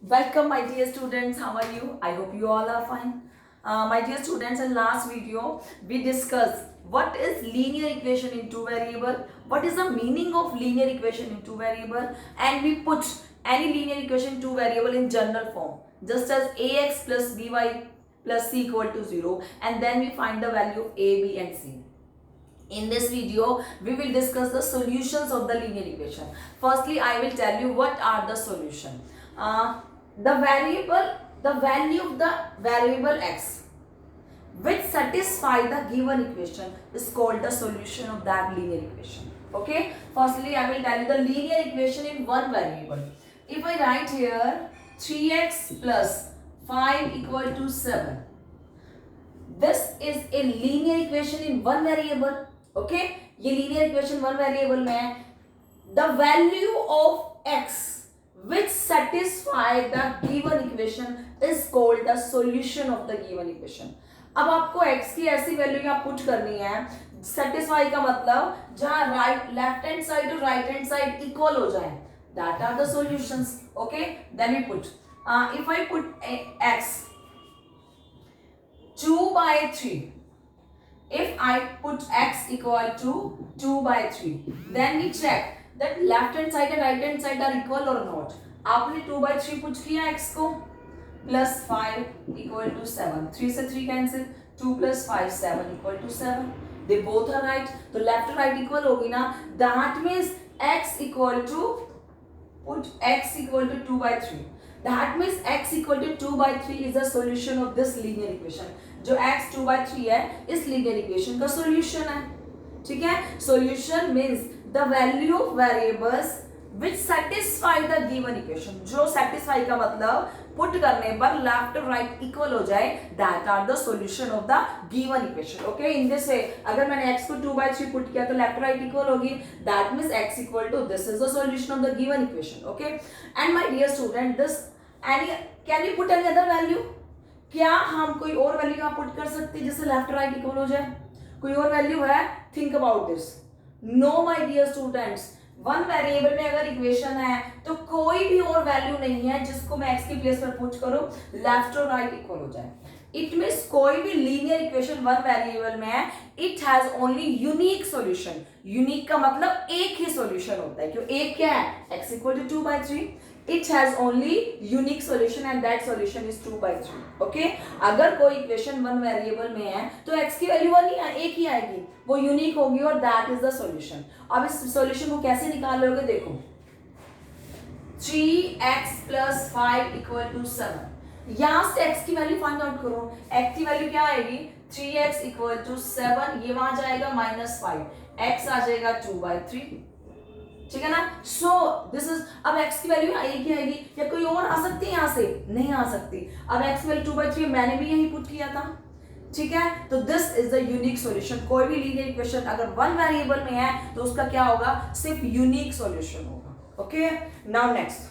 Welcome, my dear students. How are you? I hope you all are fine. My dear students, in last video we discussed what is linear equation in two variable, what is the meaning of linear equation in two variable, and we put any linear equation in two variable in general form, just as ax plus by plus c equal to 0, and then we find the value of a, b, and c. In this video, we will discuss the solutions of the linear equation. Firstly, I will tell you what are the solution. The value of the variable x which satisfy the given equation is called the solution of that linear equation. Okay. Firstly, I will tell you the linear equation in one variable. If I write here 3x plus 5 equal to 7. This is a linear equation in one variable. Okay. ये linear equation one variable में है. The value of x which satisfy the given equation is called the solution of the given equation. अब आपको x की ऐसी value यहाँ put करनी है. सेटिस्फाई का मतलब जहां राइट लेफ्ट हैंड साइड और राइट हैंड साइड इक्वल हो जाए. That are the solutions. Okay, then we put if I put x 2 by 3. If I put x equal to 2 by 3, then we check that left hand side and right hand side are equal or not. आपने 2 by 3 put किया x को, plus 5 equal to 7. 3 से 3 cancel, 2 plus 5 7 equal to 7. They both are right. तो left और right equal होगी ना. That means x equal to, put x equal to 2 by 3. That means x equal to 2 by 3 is the solution of this linear equation. जो x 2 by 3 है इस linear equation का solution है. ठीक है. Solution means the value of variables which satisfy the given equation. जो satisfy का मतलब put करने पर left और right equal हो जाए, that are the solution of the given equation. Okay, in this way अगर मैंने x को 2 by 3 put किया तो left और right equal होगी. That means x equal to this is the solution of the given equation. Okay, and my dear student, this any can you put any other value? क्या हम कोई और value यहाँ put कर सकते हैं जिससे लेफ्ट राइट इक्वल हो जाए? कोई और वैल्यू है? Think about this. No my dear students, one variable में अगर इक्वेशन है तो कोई भी और वैल्यू नहीं है जिसको मैं x की प्लेस पर पुट करूं लेफ्ट और राइट इक्वल हो जाए. इट मीन्स कोई भी लीनियर इक्वेशन वन वेरिएबल में है, it has only unique solution. Unique का मतलब एक ही सॉल्यूशन होता है. क्यों? एक क्या है? x equal to 2 by 3. It has only unique solution and that solution is 2 by 3. Okay? अगर कोई इक्वेशन वन वेरिएबल में है तो x की वैल्यू वन ही एक ही आएगी, वो यूनिक होगी और that is the solution. अब इस सॉल्यूशन को कैसे निकालोगे? देखो 3x plus 5 equal to 7. यहाँ से x की वैल्यू फाइंड आउट करो. x की वैल्यू क्या आएगी? 3x equal to 7. ये वहां जाएगा -5. x आ जाएगा 2 by 3. ठीक है ना. सो दिस इज, अब x की वैल्यू एक ही आएगी या कोई और आ सकती है? यहाँ से नहीं आ सकती. अब x की वैल्यू 2 by 3 मैंने भी यही पुट किया था. ठीक है. तो this is the unique solution. कोई भी लीनियर इक्वेशन अगर वन वेरिएबल में है तो उसका क्या होगा? सिर्फ यूनिक सॉल्यूशन होगा. Okay, now next,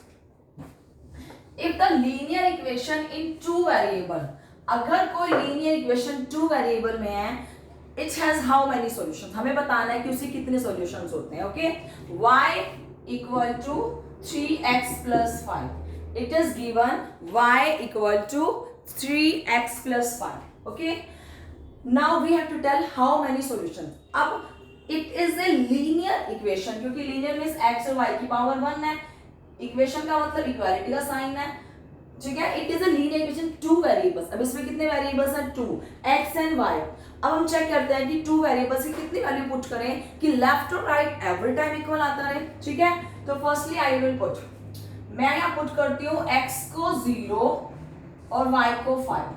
if the linear equation in two variable, अगर कोई लीनियर इक्वेशन टू वेरिएबल में है, it has how many solutions? हमें बताना है कि उसके कितने solutions होते हैं. Okay, y equal to 3x plus 5. It is given y equal to 3x plus 5. Okay, now we have to tell how many solutions. अब it is a linear equation क्योंकि linear means x और y की power 1 है. Equation का मतलब equality का sign है. ठीक है. It is a linear equation two variables. अब इसमें कितने वेरिएबल्स हैं? 2, x एंड y. अब हम चेक करते हैं कि टू वेरिएबल्स की कितनी वैल्यू पुट करें कि लेफ्ट और राइट एवरी टाइम इक्वल आता रहे. ठीक है. तो फर्स्टली आई विल पुट, मैं यहाँ पुट करती हूँ x को 0 और y को 5.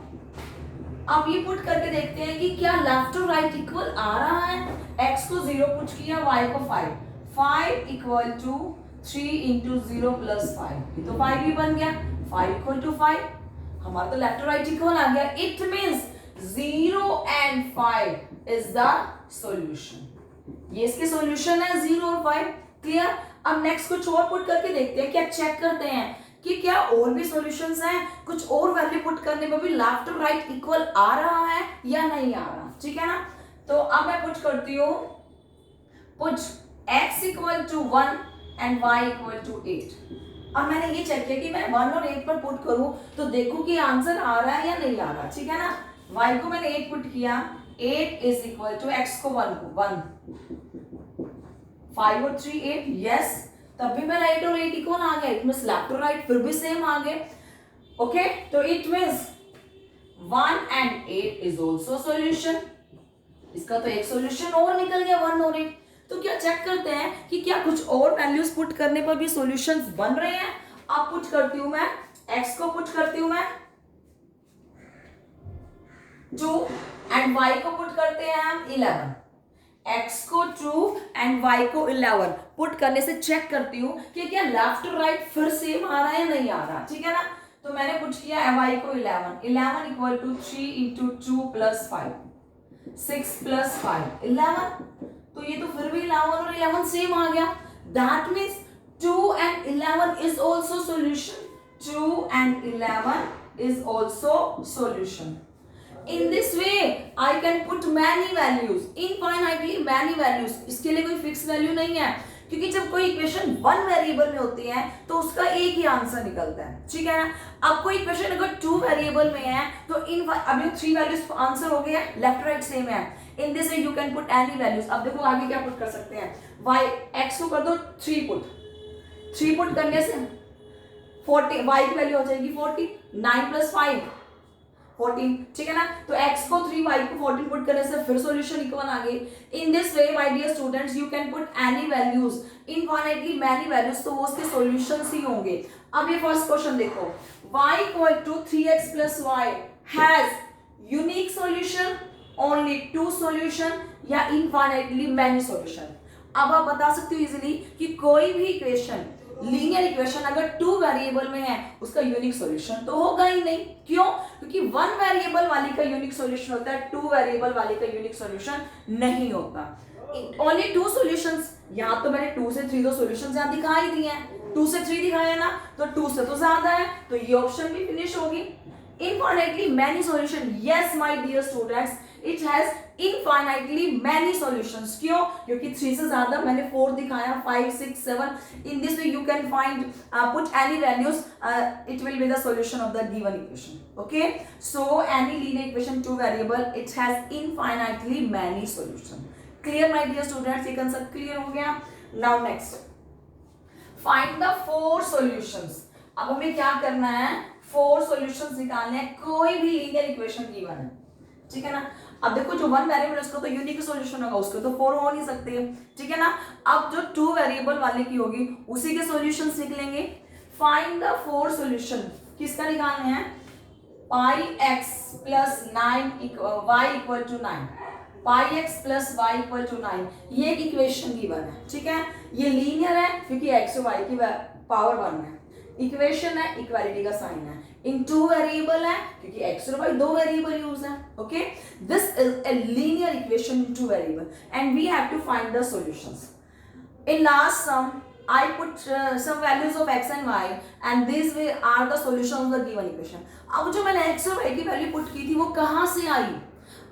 अब ये पुट करके देखते हैं कि क्या लेफ्ट और राइट इक्वल आ रहा है. x को 0 पुट किया, y को 5. 5 इक्वल टू 3 इंटू 0 प्लस 5, तो 5 भी बन गया. 5 इक्वल टू 5, हमारा तो लेफ्ट और राइट इक्वल आ गया. It means 0 and 5 is the solution. ये इसके सॉल्यूशन है 0 और 5. क्लियर. अब नेक्स्ट कुछ और पुट करके देखते हैं. क्या चेक करते हैं कि क्या और भी सॉल्यूशंस हैं, कुछ और वैल्यू पुट करने पर भी लेफ्ट और राइट इक्वल आ रहा है या नहीं आ रहा. ठीक है ना. तो अब मैं पुट करती हूँ, put x equal to 1 and y equal to 8. अब मैंने ये चेक किया कि मैं 1 और 8 पर पुट करूं तो देखूं कि आंसर आ रहा है या नहीं आ रहा, ठीक है ना। y को मैंने 8 पुट किया, 8 इज इक्वल टू x को 1 5 और 3 8, यस, तब भी मेरा 8 और 8 इक्वल आ गया, it means left to right फिर भी सेम आ गए। ओके, तो it means 1 and 8 is also solution. इसका तो एक सॉल्यूशन और निकल गया 1 और 8। तो क्या चेक करते हैं कि क्या कुछ और वैल्यूज पुट करने पर भी सॉल्यूशंस बन रहे हैं। अब पुट करती हूं मैं x को, पुट करती हूं मैं 2 एंड y को पुट करते हैं हम 11। x को 2 एंड y को 11 पुट करने से चेक करती हूं कि क्या लेफ्ट टू राइट फिर सेम आ रहा है या नहीं आ रहा, ठीक है ना। तो मैंने पुट किया y को 11 equal to 3 into 2 plus 5 6 plus 5 11। तो ये तो फिर भी 11 और 11 सेम आ गया। That means 2 and 11 is also solution. 2 and 11 is also solution. In this way, I can put many values, infinitely many values. इसके लिए कोई फिक्स वैल्यू नहीं है, क्योंकि जब कोई इक्वेशन 1 वेरिएबल में होती है तो उसका एक ही आंसर निकलता है, ठीक है ना। अब कोई इक्वेशन अगर 2 वेरिएबल में है तो इन अभी 3 वैल्यूज आंसर हो गया, लेफ्ट राइट सेम है। इन this way you can put any values. अब देखो आगे क्या पुट कर सकते हैं, y x को कर दो 3 पुट, 3 पुट करने से 40, y की वैल्यू हो जाएगी 40, 9 प्लस 5 14, ठीक है ना। तो x को 3 y को 14 पुट करने से फिर सॉल्यूशन इक्वल आ गई। In this way my dear students you can put any values, infinitely many values, तो वो उसके सॉल्यूशंस ही होंगे। अब ये फर्स्ट क्वेश्चन देखो, y equal to 3x plus y has unique solution, only 2 solution, या इनफाइनाइटली मैनी सॉल्यूशन। अब आप बता सकते हो इजीली कि कोई भी इक्वेशन, लीनियर इक्वेशन अगर 2 वेरिएबल में है उसका यूनिक सॉल्यूशन तो होगा ही नहीं। क्यों? क्योंकि 1 वेरिएबल वाली का यूनिक सॉल्यूशन होता है, 2 वेरिएबल वाली का यूनिक सॉल्यूशन नहीं होता। ओनली 2 सॉल्यूशंस, यहां तो मैंने 2 से 3 दो सॉल्यूशंस यहां दिखाई दिए हैं, 2 से 3 दिखाया ना, तो 2 से तो ज्यादा है, तो ये ऑप्शन भी फिनिश होगी। Infinitely many solution, yes my dear students, it has infinitely many solutions। क्यों? क्योंकि 3 से ज्यादा, मैंने 4 दिखाया, 5 6 7, in this way you can find put any values, it will be the solution of the given equation। okay, so any linear equation 2 variable, it has infinitely many solution। clear my dear students, ये concept clear हो गया। now next, find the 4 solutions। अब हमें क्या करना है, 4 solutions निकालने हैं, कोई भी लीनियर इक्वेशन गिवन है, ठीक है ना। अब देखो जो 1 वेरिएबल उसका तो यूनिक सॉल्यूशन होगा, उसके तो 4 हो नहीं सकते, ठीक है ना। अब जो 2 वेरिएबल वाले की होगी उसी के सॉल्यूशंस निकलेंगे। फाइंड द 4 सॉल्यूशन, किसका निकालने हैं, pi x plus 9 y equal to 9, pi x plus y equal to 9, ये एक इक्वेशन गिवन है, ठीक है। ये लीनियर है क्योंकि x और y की पावर 1 है, इक्वेशन है, इक्वालिटी का साइन है, इन 2 वेरिएबल है क्योंकि x और y 2 वेरिएबल यूज है। Okay, this is a linear equation in 2 variable and we have to find the solutions. In last sum I put some values of x and y and these are the solution of the given equation। अब जो मैंने x और y की value put की थी वो कहाँ से आई,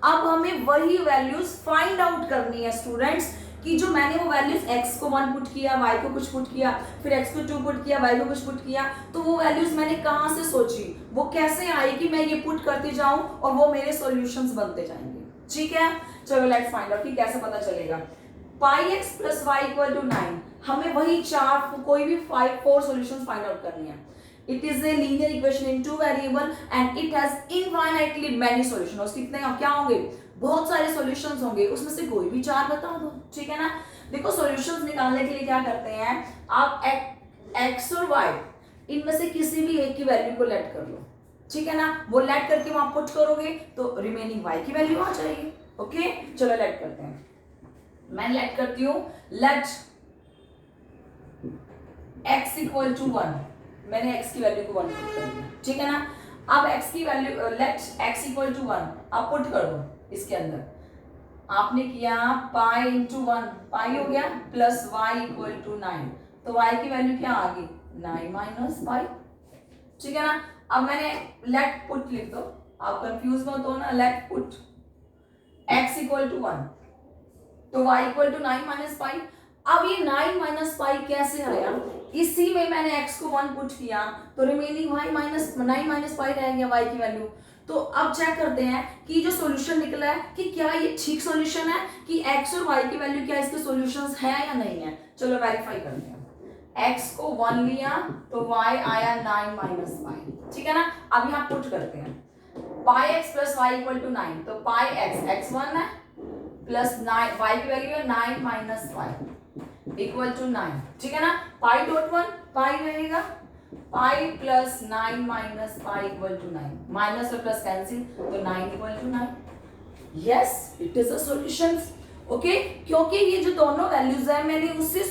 अब हमें वही वैल्यूज फाइंड आउट करनी है स्टूडेंट्स, कि जो मैंने वो वैल्यूज x को 1 पुट किया, y को कुछ पुट किया, फिर x को 2 पुट किया, y को कुछ पुट किया, तो वो वैल्यूज मैंने कहाँ से सोची, वो कैसे आई कि मैं ये पुट करती जाऊं और वो मेरे सॉल्यूशंस बनते जाएंगे, ठीक है। चलो लेट्स फाइंड आउट कि कैसे पता चलेगा। Pi x plus y equal to 9, हमें वही 4 कोई भी 4 सॉल्यूशंस फाइंड आउट करनी है। It is a linear equation in 2 variable and it has infinitely many solution. उसके कितने क्या होंगे, बहुत सारे सॉल्यूशंस होंगे, उसमें से कोई भी 4 बता दो, ठीक है ना। देखो सॉल्यूशंस निकालने के लिए क्या करते हैं, आप x और y इनमें से किसी भी एक की वैल्यू को लेट कर लो, ठीक है ना। वो लेट करके वहां पुट करोगे तो रिमेनिंग y की वैल्यू आ जाएगी। ओके, चलो लेट करते हैं, मैं लेट करती हूँ, लेट x इक्वल टू 1, मैंने x की वैल्यू को 1 पुट कर दिया, ठीक है ना। अब x की value let x equal to 1 आप पुट कर दो इसके अंदर, आपने किया पाई इंटू 1, पाई हो गया, प्लस y इक्वल टू 9, तो y की वैल्यू क्या आ गई, 9 माइनस पाई, ठीक है ना। अब मैंने लेट पुट लिख दो, आप कंफ्यूज मत हो ना, let put x equal to 1, तो y equal to 9 minus pi. अब ये 9 माइनस पाई कैसे आया, इसी में मैंने x को 1 पुट किया तो रिमेनिंग y माइनस 9 माइनस पाई रह गया y की वैल्यू। तो अब चेक करते हैं कि जो सॉल्यूशन निकला है कि क्या ये ठीक सॉल्यूशन है कि x और y की वैल्यू क्या इसके सॉल्यूशंस है या नहीं है। चलो वेरीफाई करते हैं। x को 1 लिया तो y आया 9 माइनस पाई, ठीक है ना। अब यहाँ पुट करते हैं pi x plus y equal to 9, तो पाई x x1 है प्लस 9 y की वैल्यू है 9 माइनस पाई इक्वल टू 9, ठीक है ना। पाई डॉट 1 पाई रहेगा, pi plus 9 minus pi equal to 9, minus और प्लस कैंसिल तो 9 equal to 9। Yes it is a solution. Okay, क्योंकि ये जो दोनों वैल्यूज है मैंने उससे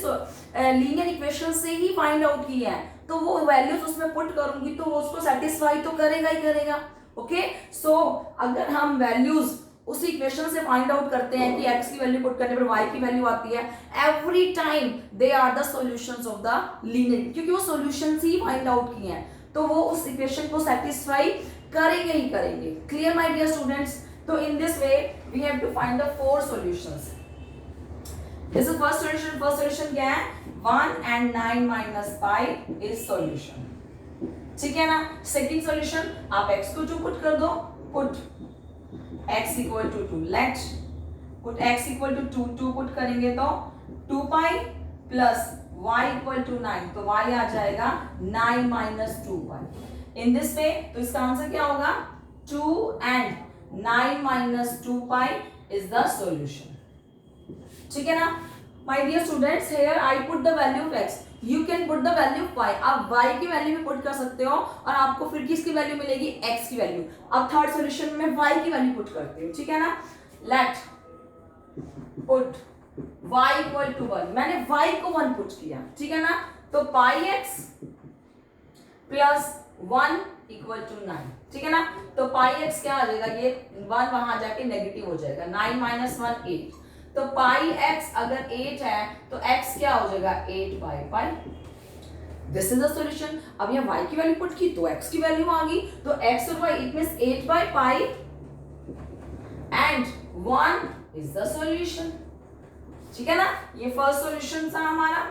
लीनियर इक्वेशन से ही फाइंड आउट की है, तो वो वैल्यूज उसमें पुट करूंगी तो वो उसको सेटिस्फाई तो करेगा ही करेगा। ओके, सो अगर हम वैल्यूज उसी इक्वेशन से फाइंड आउट करते हैं कि x की वैल्यू पुट करने पर y की वैल्यू आती है, every time they are the solutions of the linear, क्योंकि वो सॉल्यूशंस ही फाइंड आउट किए हैं तो वो उस इक्वेशन को सेटिस्फाई करेंगे ही करेंगे। Clear my dear students. तो in this way we have to find the 4 solutions. This is first solution. First solution क्या है 1 and 9 minus pi is solution, ठीक है ना। सेकंड सॉल्यूशन आप x को 2 पुट कर दो, put x equal to 2, let put x equal to 2 put करेंगे तो 2 pi plus y equal to 9, तो y आ जाएगा 9 माइनस 2 पाई। इन दिस वे तो इसका आंसर क्या होगा 2 and 9 minus 2 pi is the solution, ठीक है ना। My dear students, here I put the value of x, you can put the value of y। आप y की वैल्यू भी पुट कर सकते हो और आपको फिर किसकी वैल्यू मिलेगी x की वैल्यू। अब थर्ड सॉल्यूशन में y की वैल्यू पुट करते हो, ठीक है ना। Let put y equal to 1, मैंने y को 1 पुट किया, ठीक है ना। तो पाई x प्लस 1 इक्वल टू 9, ठीक है ना। तो पाई x क्या आ जाएगा, ये 1 वहां जाके नेगेटिव हो जाएगा, 9 माइनस 1 8, तो पाई x अगर 8 है तो x क्या हो जाएगा 8 pi pi. This is the solution. अब यहाँ y की वैल्यू पुट की तो x की वैल्यू आ गई, तो x और y it means 8 by pi and 1 is the solution, ठीक है ना। ये फर्स्ट सॉल्यूशन था हमारा,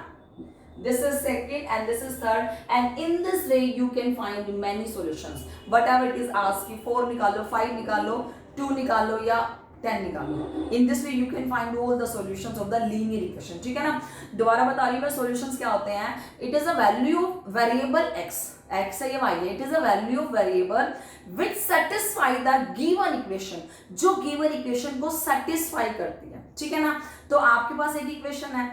this is second and this is third, and in this way you can find many solutions whatever it is asked कि 4 निकालो 5 निकालो 2 निकालो या 10 निकालो। In this way you can find all the solutions of the linear equation, ठीक है ना। दोबारा बता रही हूँ मैं solutions क्या होते हैं। It is a value of variable x, x है या y है, it is a value of variable which satisfy the given equation, जो given equation को satisfy करती है, ठीक है ना। तो आपके पास एक इक्वेशन है,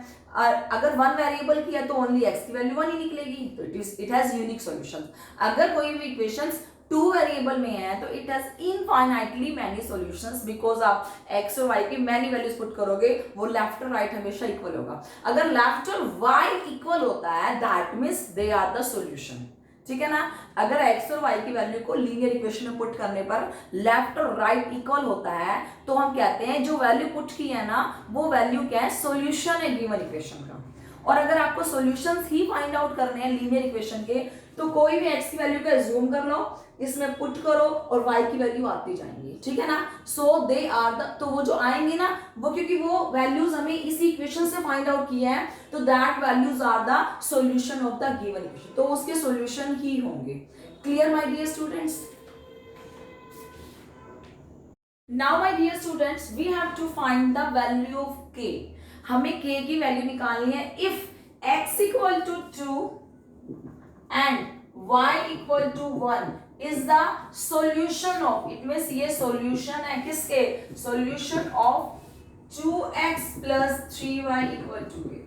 अगर 1 वेरिएबल की है तो ओनली x की वैल्यू 1 ही निकलेगी, तो इट हैज यूनिक सॉल्यूशन। अगर कोई भी इक्वेशंस 2 वेरिएबल में है तो it has infinitely many solutions, because आप x और y की मैनी वैल्यूज पुट करोगे, वो लेफ्ट और राइट हमेशा इक्वल होगा। अगर लेफ्ट और y इक्वल होता है that means they are the solution, ठीक है ना। अगर x और y की वैल्यू को लीनियर इक्वेशन में पुट करने पर लेफ्ट और राइट इक्वल होता है तो हम कहते हैं जो वैल्यू पुट की है ना वो वैल्यू क्या है, सॉल्यूशन है गिवन इक्वेशन का। और अगर आपको सॉल्यूशंस ही फाइंड आउट करने हैं लीनियर इक्वेशन के तो कोई भी x की वैल्यू का अज्यूम कर लो, इसमें पुट करो और y की वैल्यू आती जाएंगी, ठीक है ना। सो दे आर द, तो वो जो आएंगे ना वो क्योंकि वो वैल्यूज हमें इसी इक्वेशन से फाइंड आउट किए हैं तो that values are the solution of the given equation, तो उसके सॉल्यूशन ही होंगे। Clear my dear students. Now my dear students we have to find the value of k। हमें k की वैल्यू निकालनी है if x equal to 2 and y equal to 1 is the solution of, it means ये solution है किसके, solution of 2x plus 3y equal to a।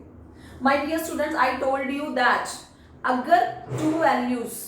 My dear students, I told you that अगर two values,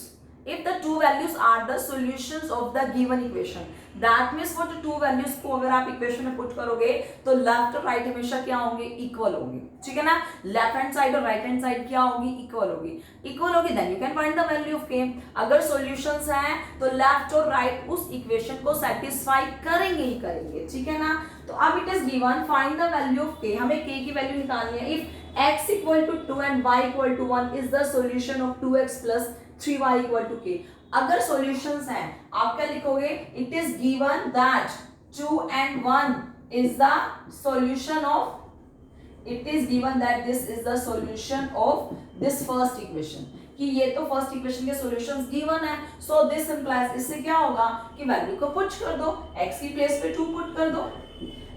if the two values are the solutions of the given equation, that means वो जो two values को अगर आप equation में put करोगे तो left और right हमेशा क्या होंगे, equal होंगे, ठीक है ना। left hand side और right hand side क्या होगी, equal होगी, equal होगी, then you can find the value of k। अगर solutions हैं तो left और right उस equation को satisfy करेंगे ही करेंगे, ठीक है ना। तो अब it is given find the value of k, हमें k की value निकालनी है if x equal to 2 and y equal to 1 is the solution of 2x plus 3y equal to k। अगर सॉल्यूशंस हैं आप क्या लिखोगे, it is given that 2 and 1 is the solution of it is given that this is the solution of this first equation, कि ये तो first equation के solutions given है, सो दिस इंप्लाइज, इससे क्या होगा कि वैल्यू को पुट कर दो, x की प्लेस पे 2 पुट कर दो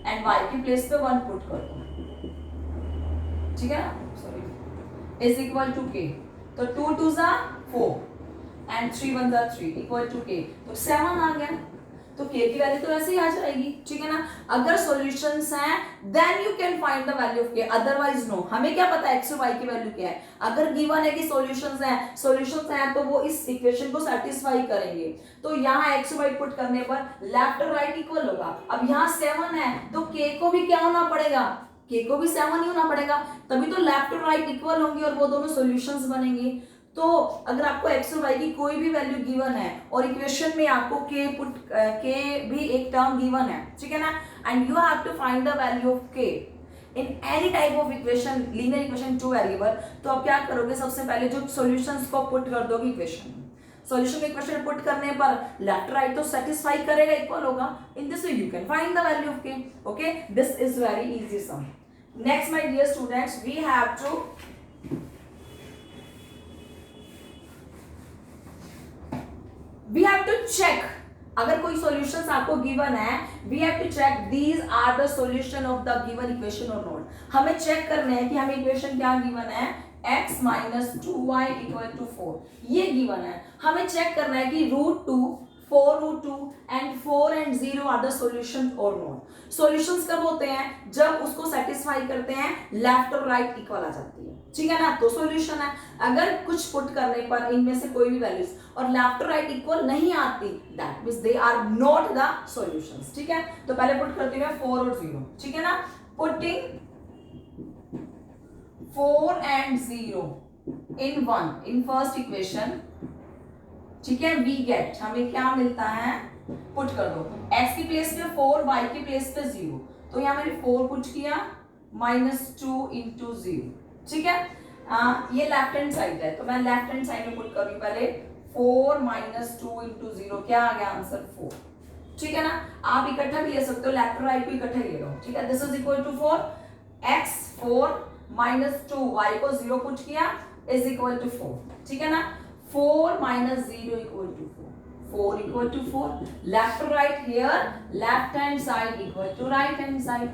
एंड y की प्लेस पे 1 पुट कर दो, ठीक है ना, sorry, is equal to k, तो 2 2 जा 4 एंड 3 1 जा 3 इक्वल टू k, तो 7 आ गया, तो k की वैल्यू तो ऐसे ही आ जाएगी, ठीक है ना। अगर सॉल्यूशंस हैं then you can find the value of k, otherwise no. हमें क्या पता x और y की वैल्यू क्या है, अगर गिवन है कि सॉल्यूशंस हैं तो वो इस इक्वेशन को सेटिस्फाई करेंगे, तो यहाँ x और y पुट करने पर लेफ्ट और राइट इक्वल होगा। अब यहाँ 7 है तो k को भी क्या होना पड़ेगा, k को भी 7 ही होना पड़ेगा, तभी तो लेफ्ट और राइट इक्वल होंगे और वो दोनों सॉल्यूशंस बनेंगे। तो अगर आपको x और y की कोई भी वैल्यू गिवन है और इक्वेशन में आपको k भी एक टर्म गिवन है, ठीक है ना, and you have to find the value of k in any type of equation, linear equation 2 variable, तो आप क्या करोगे, सबसे पहले जो सॉल्यूशंस को पुट कर दोगे इक्वेशन में, सॉल्यूशन में इक्वेशन पुट करने पर लेफ्ट राइट तो सेटिस्फाई करेगा, इक्वल होगा, in this way you can find the value of k। Okay, this is very easy sum. Next my dear students, we have to check, अगर कोई solutions आपको given है, we have to check these are the solution of the given equation और not. हमें check करना है कि हमें इक्वेशन क्या गिवन है, x minus 2y equal to 4, ये गिवन है। हमें चेक करना है कि √2, 4√2 and 4 and 0 are the solution और नॉट। सॉल्यूशंस कब होते हैं, जब उसको सेटिस्फाई करते हैं, लेफ्ट और राइट इक्वल आ जाती है, ठीक है ना, तो सॉल्यूशन है। अगर कुछ पुट करने पर इनमें से कोई भी वैल्यूज और लेफ्ट और राइट इक्वल नहीं आती, that means they are not the solutions, ठीक है। तो पहले पुट करती हूं 4 और 0, ठीक है ना, putting 4 and 0 in 1 in first equation, ठीक है, वी गेट, हमें क्या मिलता है, पुट कर दो x की प्लेस पे 4, y की प्लेस पे 0, तो यहाँ मैंने 4 पुट किया, -2 इंटू 0, ठीक है। ये लेफ्ट हैंड साइड है, तो मैं लेफ्ट हैंड साइड में पुट कर रही हूँ पहले, 4 -2 इंटू 0, क्या आ गया आंसर 4, ठीक है ना। आप इकट्ठा भी ले सकते हो, लेफ्ट और राइट को इकट्ठा ले लो, ठीक है। This is equal to 4, x 4 -2, y को 0 पुट किया, इज इक्वल टू 4, ठीक है ना। 4 - 0 equal to 4, 4 equal to 4, left और right here, left hand side equal to right hand side.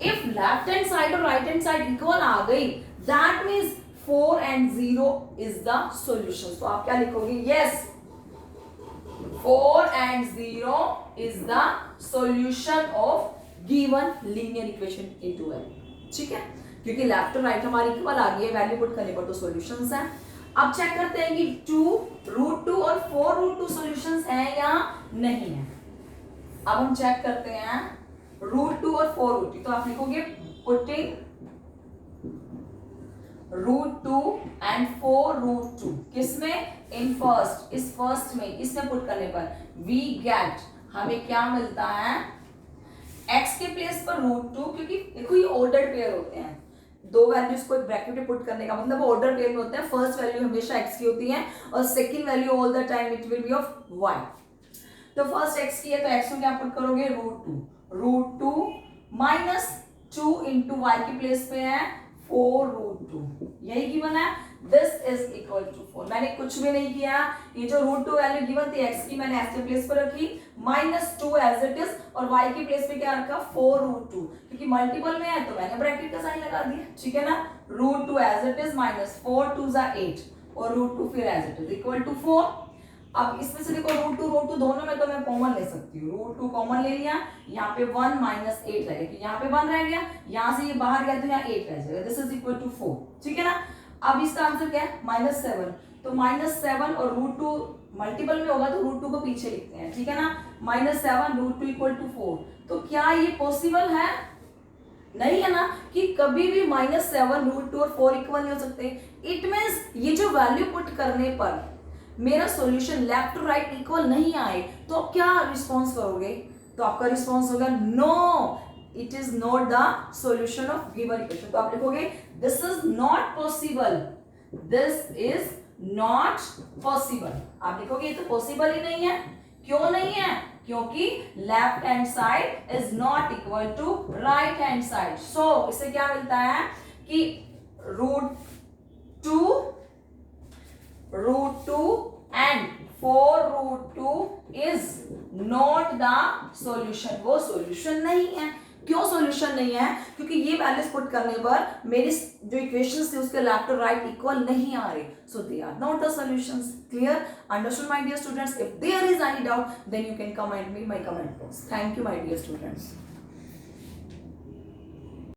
If left hand side और राइट हैंड साइड इक्वल आ गई, that means 4 and 0 is the solution. तो आप क्या लिखोगे, yes 4 and 0 is the solution of given linear equation in 2 variable, ठीक है, क्योंकि लेफ्ट और राइट हमारी इक्वल आ गई है, वैल्यू पुट करने पर तो सॉल्यूशंस हैं। अब चेक करते हैं कि 2√2 और 4√2 सॉल्यूशंस हैं या नहीं है। अब हम चेक करते हैं √2 और 4√2, तो आप लिखोगे पुटिंग √2 एंड 4√2 किसमें, इन फर्स्ट, इस फर्स्ट में, इसमें पुट करने पर वी गेट, हमें क्या मिलता है, x के प्लेस पर √2, क्योंकि देखो ये ऑर्डर्ड पेयर होते हैं, दो वैल्यूज को एक ब्रैकेट में पुट करने का मतलब वो ऑर्डर पेयर में होते हैं। फर्स्ट वैल्यू हमेशा x की होती है और second value all the time it will be of y। तो फर्स्ट x की है तो x में क्या पुट करोगे, √2 -2 इंटू y की प्लेस पे है 4√2, यही गिवन है, दिस इज इक्वल टू 4। मैंने कुछ भी नहीं किया, ये जो √2 वैल्यू गिवन थी x की, मैंने x के प्लेस पर रखी, -2 एज इट इज, और y की प्लेस पे क्या रखा, 4√2, क्योंकि मल्टीपल में है तो मैंने ब्रैकेट का साइन लगा दिया, ठीक है ना। √2 एज इट इज, -4 2 जा 8 और √2 फिर as it is equal to 4। अब इसमें से देखो √2 दोनों में तो मैं कॉमन ले सकती हूँ, √2 कॉमन ले लिया, यहाँ पे 1 -8 लगेगा, यहाँ पे 1 रह गया, यहाँ से ये बाहर गया तो यहाँ 8 रह जाएगा, दिस इज इक्वल टू 4, ठीक है ना। अब इसका आंसर क्या है, -7, तो -7 और √2 मल्टीपल में होगा तो √2 को पीछे लिखते हैं, ठीक है ना, -7 √2 इक्वल टू 4। तो क्या ये पॉसिबल है, नहीं है ना, कि कभी भी -7 √2 और 4 इक्वल नहीं हो सकते। इट मींस ये जो वैल्यू पुट करने पर मेरा solution left to right equal नहीं आए तो आप क्या रिस्पॉन्स करोगे, तो आपका रिस्पॉन्स होगा no, it is not the solution of given equation. तो आप लिखोगे this is not possible, this is not possible, आप लिखोगे ये तो पॉसिबल ही नहीं है। क्यों नहीं है, क्योंकि left hand side is not equal to right hand side. So इससे क्या मिलता है कि √2 and 4√2 is not the solution। वो सॉल्यूशन नहीं है। क्यों सॉल्यूशन नहीं है? क्योंकि ये वैल्यूज पुट करने पर मेरी जो इक्वेशंस थे उसके लेफ्ट और राइट इक्वल नहीं आ रहे, so they are not the solutions. Clear? Understood my dear students? If there is any doubt then you can comment me my comment box. Thank you my dear students.